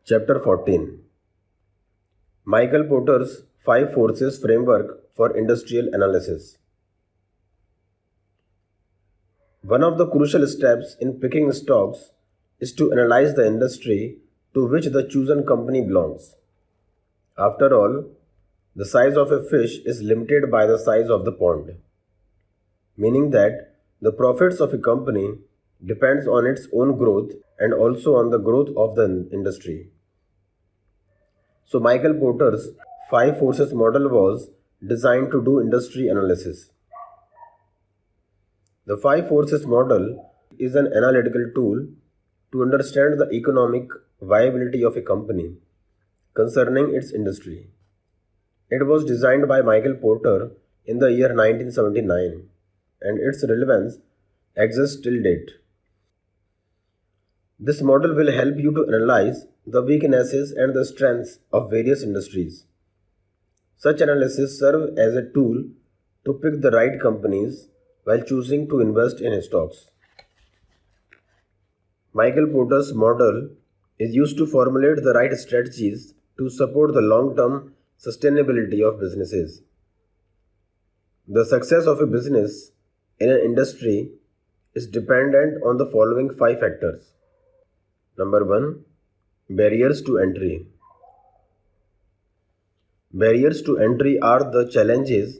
Chapter 14. Michael Porter's 5 Forces Framework for Industrial Analysis. One of the crucial steps in picking stocks is to analyze the industry to which the chosen company belongs. After all, the size of a fish is limited by the size of the pond, meaning that the profits of a company depends on its own growth and also on the growth of the industry. So Michael Porter's 5 forces model was designed to do industry analysis. The 5 forces model is an analytical tool to understand the economic viability of a company concerning its industry. It was designed by Michael Porter in the year 1979 and its relevance exists till date. This model will help you to analyze the weaknesses and the strengths of various industries. Such analysis serve as a tool to pick the right companies while choosing to invest in stocks. Michael Porter's model is used to formulate the right strategies to support the long-term sustainability of businesses. The success of a business in an industry is dependent on the following 5 factors. Number 1. Barriers to entry. Barriers to entry are the challenges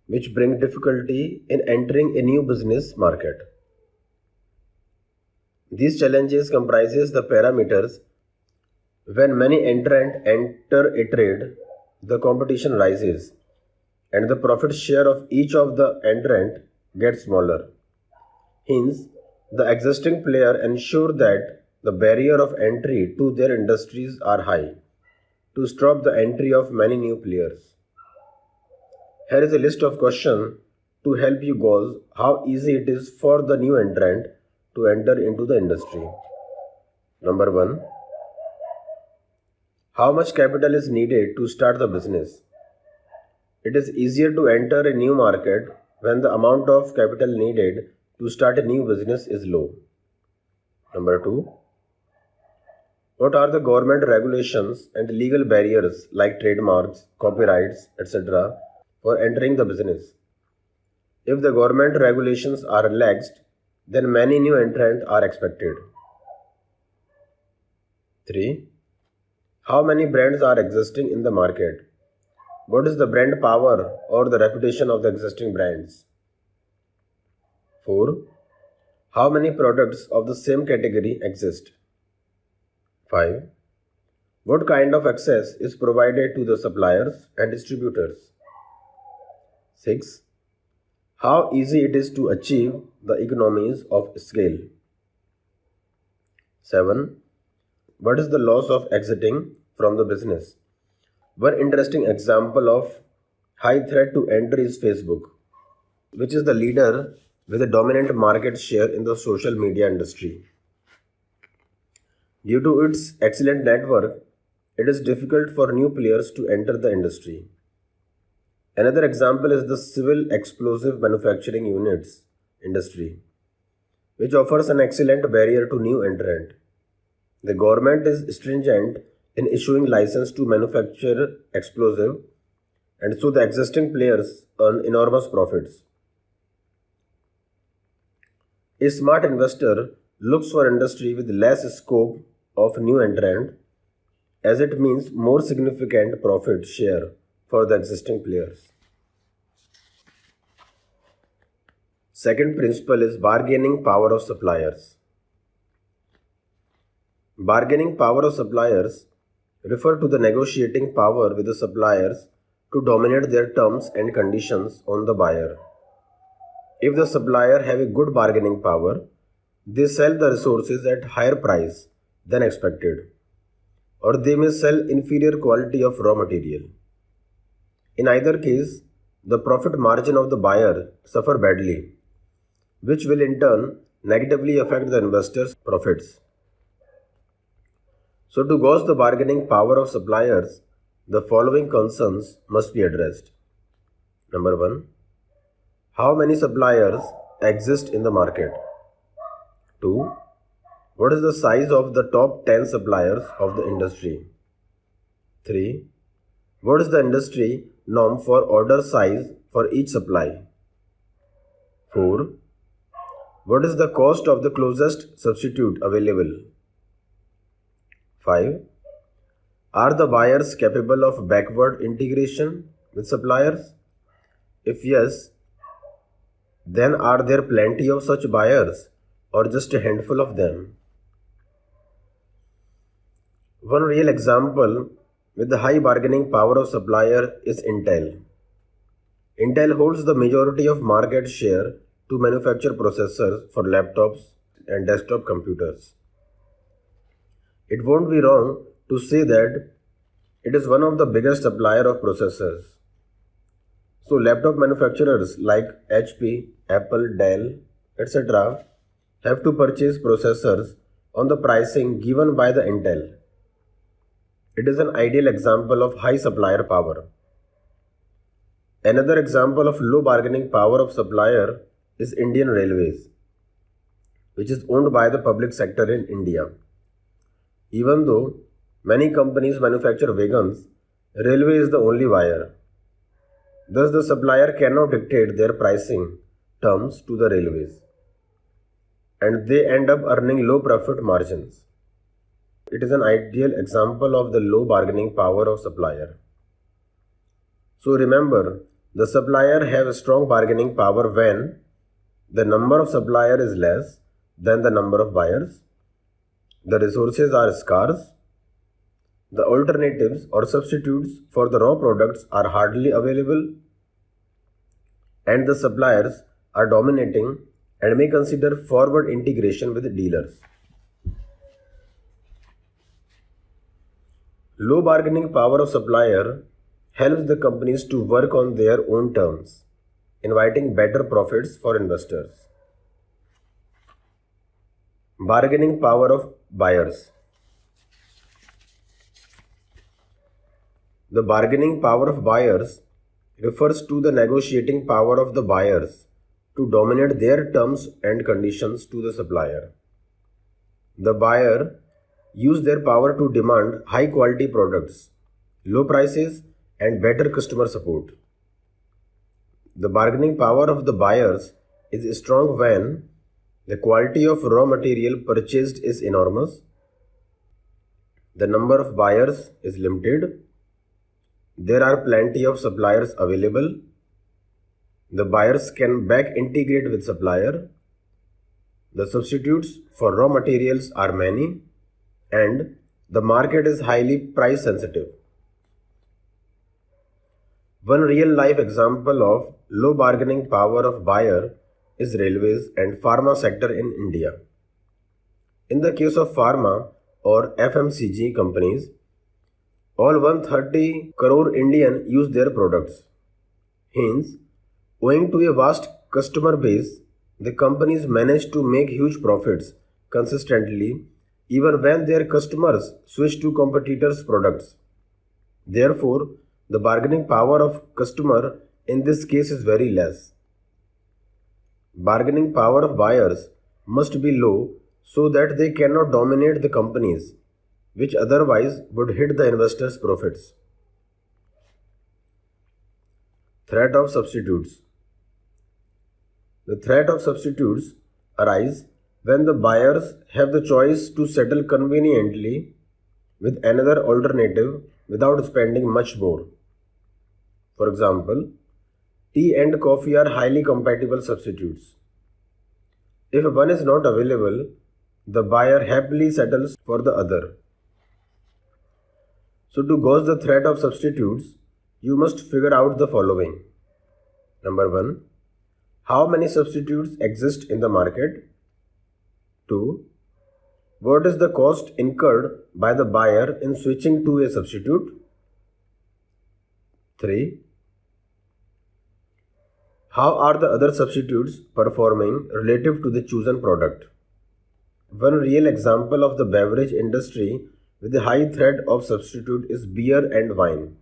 which bring difficulty in entering a new business market. These challenges comprises the parameters. When many entrants enter a trade, the competition rises and the profit share of each of the entrant gets smaller. Hence, the existing player ensure that the barrier of entry to their industries are high to stop the entry of many new players. Here is a list of questions to help you gauge how easy it is for the new entrant to enter into the industry. Number 1. How much capital is needed to start the business? It is easier to enter a new market when the amount of capital needed to start a new business is low. Number 2. What are the government regulations and legal barriers like trademarks, copyrights, etc. for entering the business? If the government regulations are relaxed, then many new entrants are expected. 3. How many brands are existing in the market? What is the brand power or the reputation of the existing brands? 4. How many products of the same category exist? 5. What kind of access is provided to the suppliers and distributors? 6. How easy it is to achieve the economies of scale? 7. What is the loss of exiting from the business? One interesting example of high threat to entry is Facebook, which is the leader with a dominant market share in the social media industry. Due to its excellent network, it is difficult for new players to enter the industry. Another example is the civil explosive manufacturing units industry, which offers an excellent barrier to new entrant. The government is stringent in issuing license to manufacture explosive, and so the existing players earn enormous profits. A smart investor looks for industry with less scope of new entrant as it means more significant profit share for the existing players. Second principle is bargaining power of suppliers. Bargaining power of suppliers refer to the negotiating power with the suppliers to dominate their terms and conditions on the buyer. If the supplier have a good bargaining power, they sell the resources at higher price than expected, or they may sell inferior quality of raw material. In either case, the profit margin of the buyer suffer badly, which will in turn negatively affect the investor's profits. So to gauge the bargaining power of suppliers, the following concerns must be addressed. Number 1. How many suppliers exist in the market? 2. What is the size of the top 10 suppliers of the industry? 3. What is the industry norm for order size for each supply? 4. What is the cost of the closest substitute available? 5. Are the buyers capable of backward integration with suppliers? If yes, then are there plenty of such buyers or just a handful of them? One real example with the high bargaining power of supplier is Intel. Intel holds the majority of market share to manufacture processors for laptops and desktop computers. It won't be wrong to say that it is one of the biggest supplier of processors. So laptop manufacturers like HP, Apple, Dell, etc. have to purchase processors on the pricing given by the Intel. It is an ideal example of high supplier power. Another example of low bargaining power of supplier is Indian Railways, which is owned by the public sector in India. Even though many companies manufacture wagons, railway is the only buyer. Thus, the supplier cannot dictate their pricing terms to the railways, and they end up earning low profit margins. It is an ideal example of the low bargaining power of supplier. So remember, the supplier have strong bargaining power when the number of supplier is less than the number of buyers, the resources are scarce, the alternatives or substitutes for the raw products are hardly available, and the suppliers are dominating and may consider forward integration with dealers. Low bargaining power of supplier helps the companies to work on their own terms, inviting better profits for investors. Bargaining power of buyers. The bargaining power of buyers refers to the negotiating power of the buyers to dominate their terms and conditions to the supplier. The buyer use their power to demand high quality products, low prices, and better customer support. The bargaining power of the buyers is strong when the quality of raw material purchased is enormous, the number of buyers is limited, there are plenty of suppliers available, the buyers can back integrate with supplier, the substitutes for raw materials are many, and the market is highly price sensitive. One real life example of low bargaining power of buyer is railways and pharma sector in India. In the case of pharma or FMCG companies, all 130 crore Indian use their products. Hence, owing to a vast customer base, the companies manage to make huge profits consistently even when their customers switch to competitors' products. Therefore, the bargaining power of customer in this case is very less. Bargaining power of buyers must be low so that they cannot dominate the companies, which otherwise would hit the investors' profits. Threat of substitutes. The threat of substitutes arise when the buyers have the choice to settle conveniently with another alternative without spending much more. For example, tea and coffee are highly compatible substitutes. If one is not available, the buyer happily settles for the other. So to gauge the threat of substitutes, you must figure out the following. Number 1. How many substitutes exist in the market? 2. What is the cost incurred by the buyer in switching to a substitute? 3. How are the other substitutes performing relative to the chosen product? One real example of the beverage industry with a high threat of substitute is beer and wine.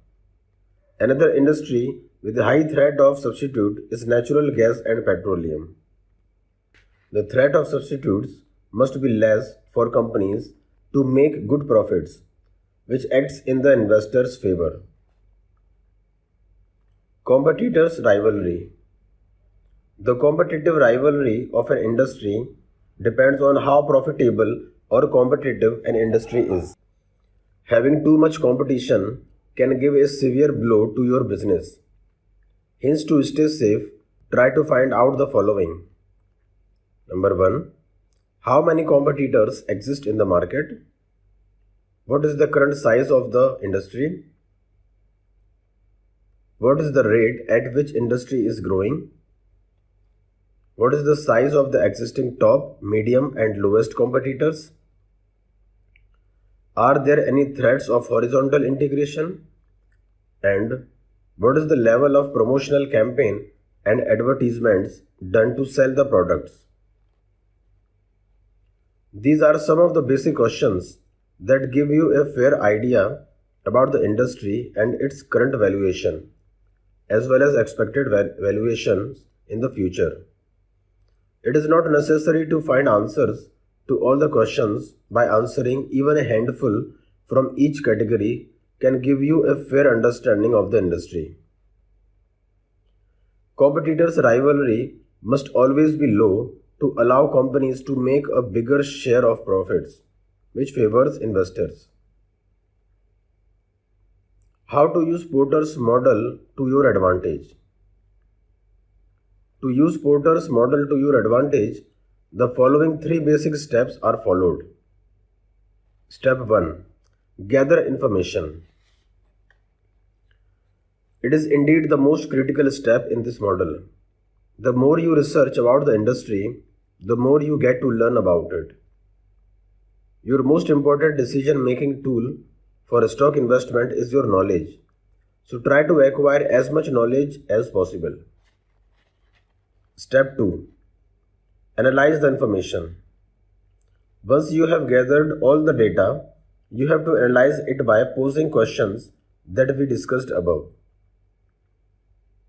Another industry with a high threat of substitute is natural gas and petroleum. The threat of substitutes must be less for companies to make good profits, which acts in the investor's favor. Competitors' rivalry. The competitive rivalry of an industry depends on how profitable or competitive an industry is. Having too much competition can give a severe blow to your business. Hence, to stay safe, try to find out the following. Number 1. How many competitors exist in the market? What is the current size of the industry? What is the rate at which industry is growing? What is the size of the existing top, medium and lowest competitors? Are there any threats of horizontal integration? And what is the level of promotional campaign and advertisements done to sell the products? These are some of the basic questions that give you a fair idea about the industry and its current valuation, as well as expected valuations in the future. It is not necessary to find answers to all the questions. By answering even a handful from each category can give you a fair understanding of the industry. Competitors' rivalry must always be low to allow companies to make a bigger share of profits, which favors investors. How to use Porter's model to your advantage. To use Porter's model to your advantage, the following 3 basic steps are followed. Step 1. Gather information. It is indeed the most critical step in this model. The more you research about the industry, the more you get to learn about it. Your most important decision-making tool for a stock investment is your knowledge. So try to acquire as much knowledge as possible. Step 2. Analyze the information. Once you have gathered all the data, you have to analyze it by posing questions that we discussed above.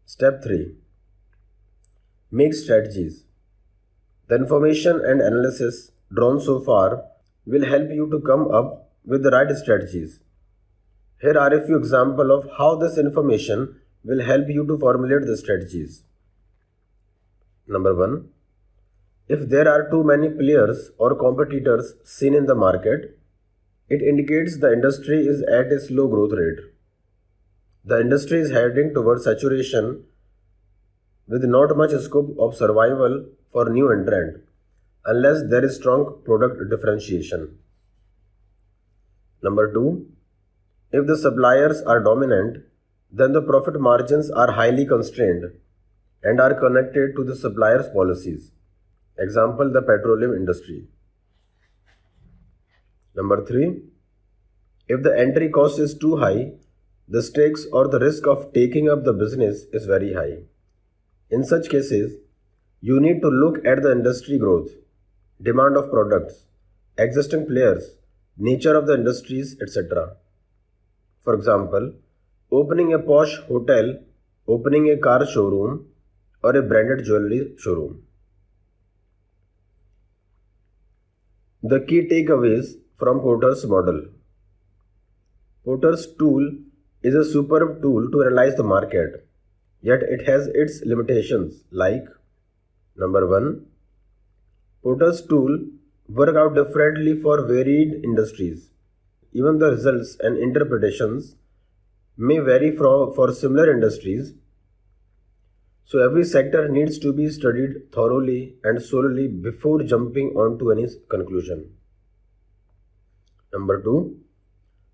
Step 3. Make strategies. The information and analysis drawn so far will help you to come up with the right strategies. Here are a few examples of how this information will help you to formulate the strategies. Number 1. If there are too many players or competitors seen in the market, it indicates the industry is at a slow growth rate. The industry is heading towards saturation with not much scope of survival for new entrant unless there is strong product differentiation. Number 2. If the suppliers are dominant, then the profit margins are highly constrained and are connected to the supplier's policies. Example, the petroleum industry. Number 3. If the entry cost is too high, the stakes or the risk of taking up the business is very high. In such cases, you need to look at the industry growth, demand of products, existing players, nature of the industries, etc. For example, opening a posh hotel, opening a car showroom, or a branded jewelry showroom. The key takeaways from Porter's model. Porter's tool is a superb tool to analyze the market, yet it has its limitations like: Number 1. Porter's tool work out differently for varied industries. Even the results and interpretations may vary for similar industries, so every sector needs to be studied thoroughly and solely before jumping onto any conclusion. Number 2.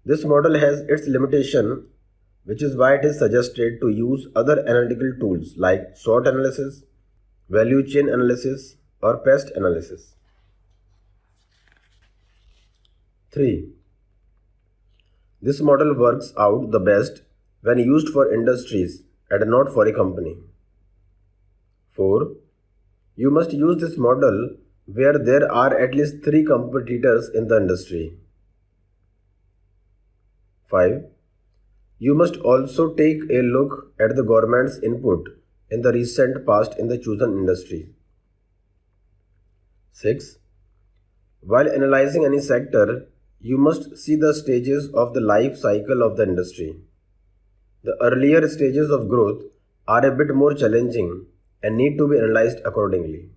This model has its limitation, which is why it is suggested to use other analytical tools like SWOT analysis, value chain analysis, or pest analysis. 3. This model works out the best when used for industries and not for a company. 4. You must use this model where there are at least 3 competitors in the industry. 5. You must also take a look at the government's input in the recent past in the chosen industry. 6. While analyzing any sector, you must see the stages of the life cycle of the industry. The earlier stages of growth are a bit more challenging and need to be analyzed accordingly.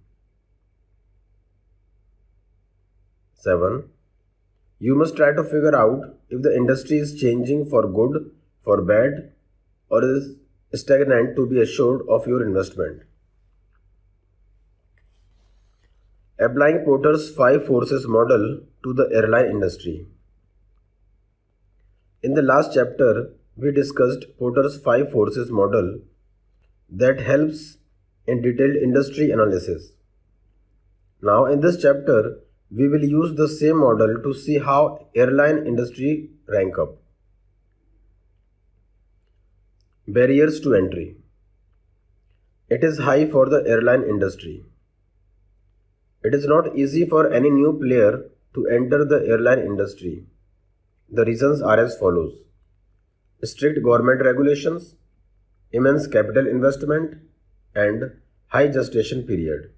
7. You must try to figure out if the industry is changing for good, for bad, or is stagnant to be assured of your investment. Applying Porter's 5 forces model to the airline industry. In the last chapter, we discussed Porter's 5 forces model that helps in detailed industry analysis. Now in this chapter, we will use the same model to see how airline industry rank up. Barriers to entry. It is high for the airline industry. It is not easy for any new player to enter the airline industry. The reasons are as follows: strict government regulations, immense capital investment, and high gestation period.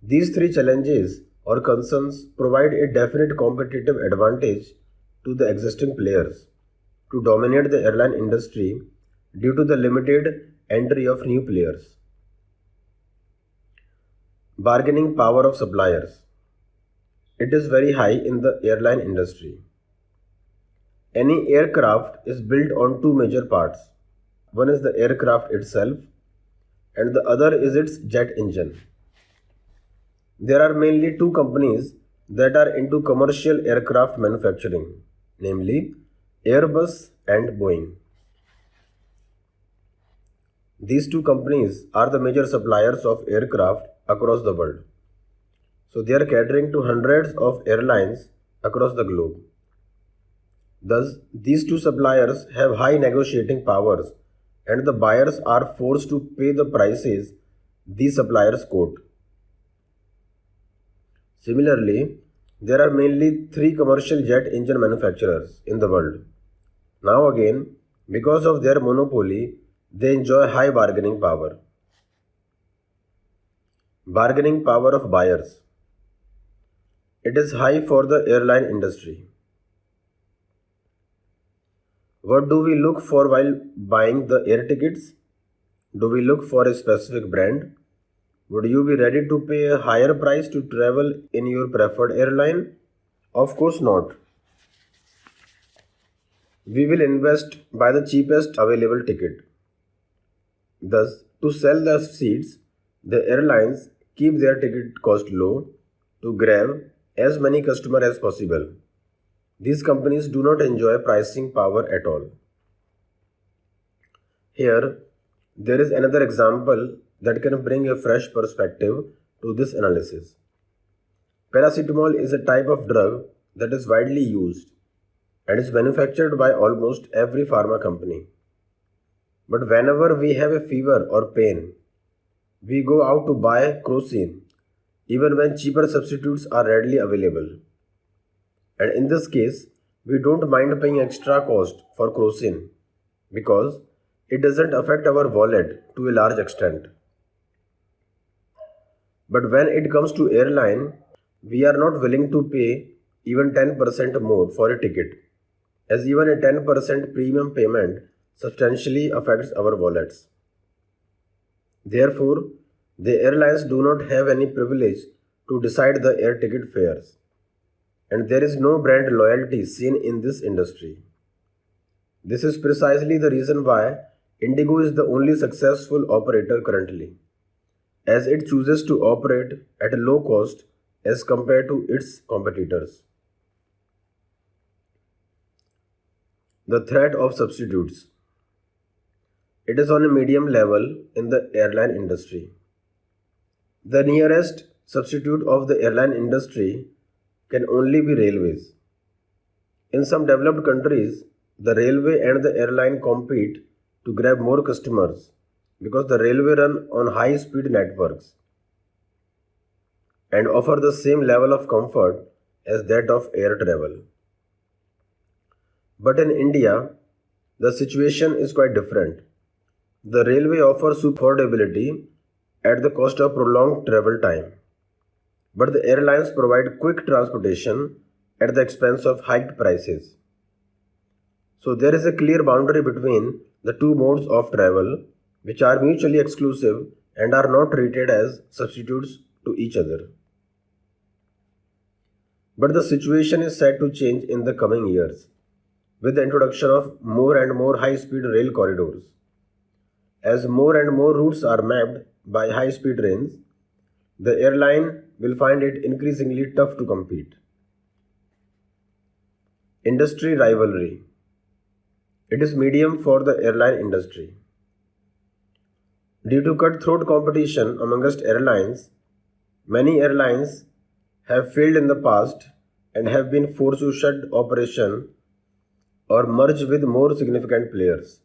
These three challenges or concerns provide a definite competitive advantage to the existing players to dominate the airline industry due to the limited entry of new players. Bargaining power of suppliers. It is very high in the airline industry. Any aircraft is built on two major parts. One is the aircraft itself, and the other is its jet engine. There are mainly two companies that are into commercial aircraft manufacturing, namely Airbus and Boeing. These two companies are the major suppliers of aircraft across the world. So they are catering to hundreds of airlines across the globe. Thus, these two suppliers have high negotiating powers and the buyers are forced to pay the prices these suppliers quote. Similarly, there are mainly three commercial jet engine manufacturers in the world. Now again, because of their monopoly, they enjoy high bargaining power. Bargaining power of buyers. It is high for the airline industry. What do we look for while buying the air tickets? Do we look for a specific brand? Would you be ready to pay a higher price to travel in your preferred airline? Of course not. We will invest by the cheapest available ticket. Thus, to sell the seats, the airlines keep their ticket cost low to grab as many customers as possible. These companies do not enjoy pricing power at all. Here, there is another example that can bring a fresh perspective to this analysis. Paracetamol is a type of drug that is widely used and is manufactured by almost every pharma company. But whenever we have a fever or pain, we go out to buy crocin, even when cheaper substitutes are readily available. And in this case, we don't mind paying extra cost for crocin because it doesn't affect our wallet to a large extent. But when it comes to airline, we are not willing to pay even 10% more for a ticket, as even a 10% premium payment substantially affects our wallets. Therefore, the airlines do not have any privilege to decide the air ticket fares, and there is no brand loyalty seen in this industry. This is precisely the reason why Indigo is the only successful operator currently, as it chooses to operate at a low cost as compared to its competitors. The threat of substitutes. It is on a medium level in the airline industry. The nearest substitute of the airline industry can only be railways. In some developed countries, the railway and the airline compete to grab more customers because the railway run on high speed networks and offer the same level of comfort as that of air travel. But in India, the situation is quite different. The railway offers affordability at the cost of prolonged travel time. but the airlines provide quick transportation at the expense of hiked prices. So there is a clear boundary between the two modes of travel, which are mutually exclusive and are not treated as substitutes to each other. But the situation is set to change in the coming years with the introduction of more and more high speed rail corridors. As more and more routes are mapped by high speed trains, the airline will find it increasingly tough to compete. Industry rivalry. It is medium for the airline industry. Due to cutthroat competition amongst airlines, many airlines have failed in the past and have been forced to shut operation or merge with more significant players.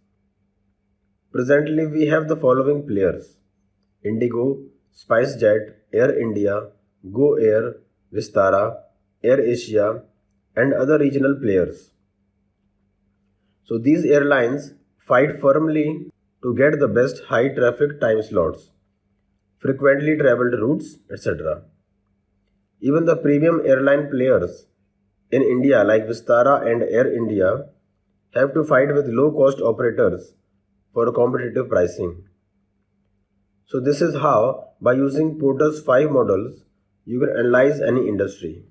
Presently, we have the following players: Indigo, SpiceJet, Air India, Go Air, Vistara, Air Asia, and other regional players. So these airlines fight firmly to get the best high traffic time slots, frequently traveled routes, etc. Even the premium airline players in India like Vistara and Air India have to fight with low cost operators for competitive pricing. So this is how, by using Porter's 5 models, you can analyze any industry.